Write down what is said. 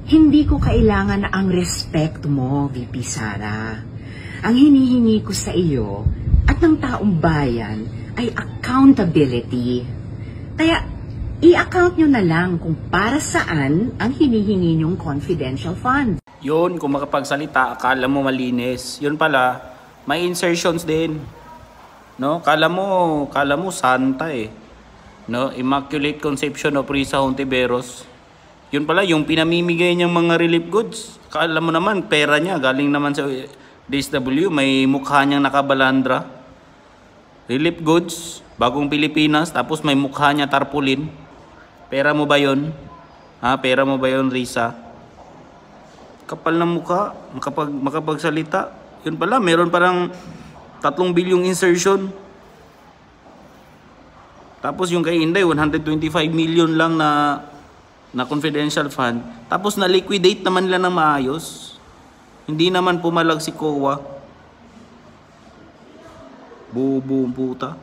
Hindi ko kailangan ang respect mo, VP Sara. Ang hinihingi ko sa iyo at ng taong bayan ay accountability. Kaya i-account nyo na lang kung para saan ang hinihingi nyong confidential fund. Yun, kung makapagsalita, akala mo malinis. Yun pala, may insertions din. No? Kala mo santa eh. No? Immaculate Conception of Risa Hontiveros. Yun pala, yung pinamimigay niyang mga relief goods. Kala mo naman, pera niya, galing naman sa DSW, may mukha niyang nakabalandra. Relief goods, bagong Pilipinas, tapos may mukha niya tarpaulin. Pera mo ba yun? Ha? Pera mo ba yun, Risa? Kapal ng mukha, makapagsalita. Yun pala, meron parang 3 bilyong insertion. Tapos yung kay Inday, 125 million lang na confidential fund. Tapos na-liquidate naman nila ng maayos. Hindi naman pumalag si COA. Buong puta.